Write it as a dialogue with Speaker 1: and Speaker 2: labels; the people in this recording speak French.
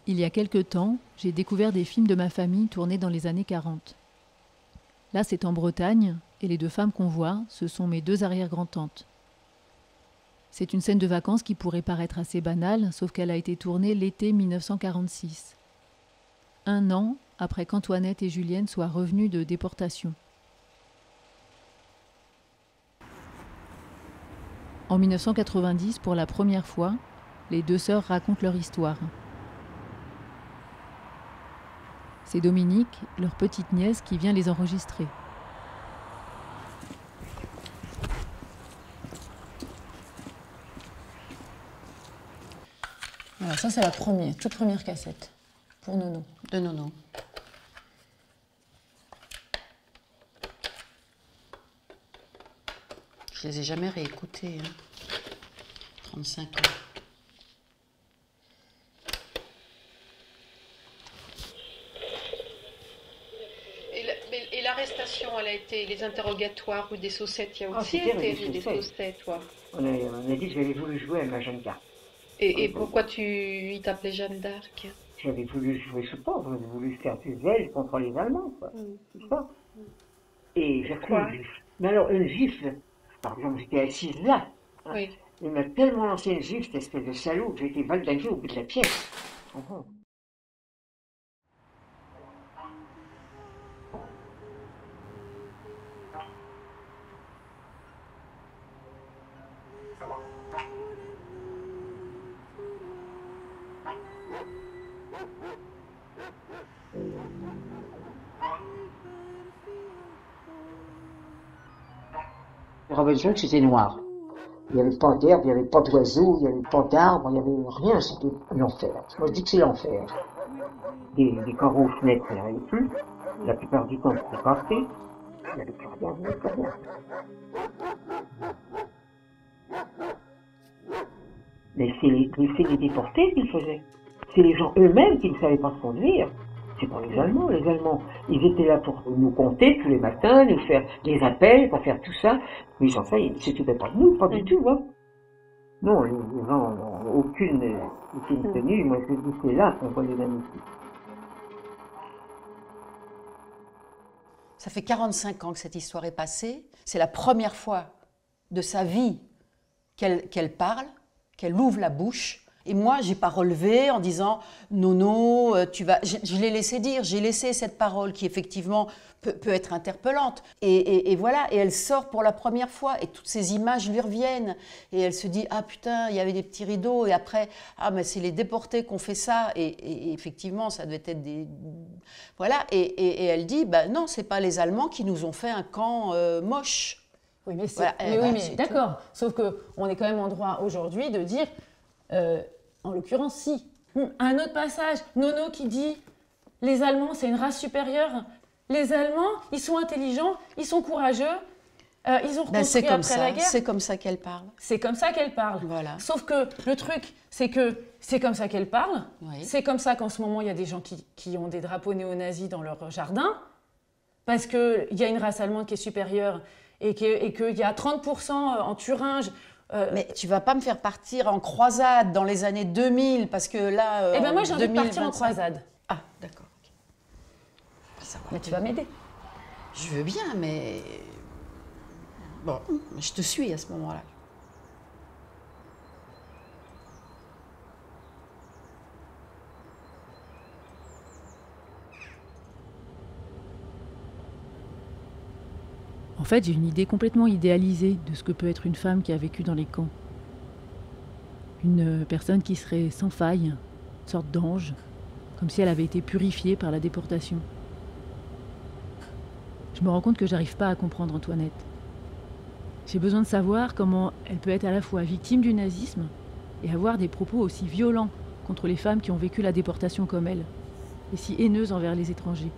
Speaker 1: Il y a quelque temps, j'ai découvert des films de ma famille tournés dans les années 40. Là, c'est en Bretagne, et les deux femmes qu'on voit, ce sont mes deux arrière-grand-tantes. C'est une scène de vacances qui pourrait paraître assez banale, sauf qu'elle a été tournée l'été 1946. 1 an après qu'Antoinette et Julienne soient revenues de déportation. En 1990, pour la première fois, les deux sœurs racontent leur histoire. C'est Dominique, leur petite nièce, qui vient les enregistrer.
Speaker 2: Voilà, ça c'est la toute première cassette pour Nono.
Speaker 3: De Nono. Je les ai jamais réécoutées, hein. 35 ans. Et l'arrestation, elle a été, les interrogatoires ou des saucettes, il y a aussi été des saucettes, toi.
Speaker 4: On a dit que j'avais voulu jouer à ma Jeanne d'Arc.
Speaker 3: Et pourquoi il t'appelait Jeanne d'Arc?
Speaker 4: J'avais voulu jouer ce pauvre, j'avais voulu faire des ailes contre les Allemands, quoi. C'est ça. Et j'ai pris une gifle. Mais alors, une gifle, par exemple, j'étais assise là. Hein.
Speaker 3: Oui.
Speaker 4: Il m'a tellement lancé une gifle, cette espèce de salaud, que j'ai été valdingué au bout de la pièce. Robinson, c'était noir. Il n'y avait pas d'herbe, il n'y avait pas d'oiseaux, il n'y avait pas d'arbres, il n'y avait rien, c'était l'enfer. Moi je dis que c'est l'enfer. Des carreaux aux fenêtres, il n'y en avait plus. La plupart du temps, c'était cassé. Il n'y avait plus rien, il n'y avait plus rien. Mais c'est les déportés qui le faisaient. C'est les gens eux-mêmes qui ne savaient pas se conduire. C'est pas les Allemands. Les Allemands, ils étaient là pour nous compter tous les matins, nous faire des appels, pour faire tout ça. Mais les enfants, ils ne s'occupaient pas de nous, pas du tout, hein. Non, les gens n'ont aucune tenue. Moi, je dis, c'est là qu'on voit les magnifiques.
Speaker 3: Ça fait 45 ans que cette histoire est passée. C'est la première fois de sa vie qu'elle parle, qu'elle ouvre la bouche. Et moi, j'ai pas relevé en disant « Nono, tu vas… » Je l'ai laissé dire, j'ai laissé cette parole qui, effectivement, peut être interpellante. Et voilà, et elle sort pour la première fois, et toutes ces images lui reviennent. Et elle se dit « Ah putain, il y avait des petits rideaux. » Et après « Ah, mais c'est les déportés qui ont fait ça. » Et effectivement, ça devait être des… Voilà, et elle dit bah, « Non, c'est pas les Allemands qui nous ont fait un camp moche. »
Speaker 2: Oui, mais
Speaker 3: voilà,
Speaker 2: mais d'accord. Sauf qu'on est quand même en droit aujourd'hui de dire… en l'occurrence, si. Un autre passage, Nono qui dit « Les Allemands, c'est une race supérieure. Les Allemands, ils sont intelligents, ils sont courageux, ils ont reconstruit après la guerre. »
Speaker 3: C'est comme ça qu'elle parle.
Speaker 2: C'est comme ça qu'elle parle.
Speaker 3: Voilà.
Speaker 2: Sauf que le truc, c'est que c'est comme ça qu'elle parle.
Speaker 3: Oui.
Speaker 2: C'est comme ça qu'en ce moment, il y a des gens qui ont des drapeaux néo-nazis dans leur jardin. Parce qu'il y a une race allemande qui est supérieure et qu'il y a 30% en Thuringe.
Speaker 3: Mais tu vas pas me faire partir en croisade dans les années 2000 parce que là.
Speaker 2: Eh bien, moi, j'ai envie de partir en croisade.
Speaker 3: Ah, d'accord. Okay.
Speaker 2: Mais tu vas m'aider.
Speaker 3: Je veux bien, mais. Bon, je te suis à ce moment-là.
Speaker 1: En fait, j'ai une idée complètement idéalisée de ce que peut être une femme qui a vécu dans les camps. Une personne qui serait sans faille, une sorte d'ange, comme si elle avait été purifiée par la déportation. Je me rends compte que j'arrive pas à comprendre Antoinette. J'ai besoin de savoir comment elle peut être à la fois victime du nazisme et avoir des propos aussi violents contre les femmes qui ont vécu la déportation comme elle, et si haineuses envers les étrangers.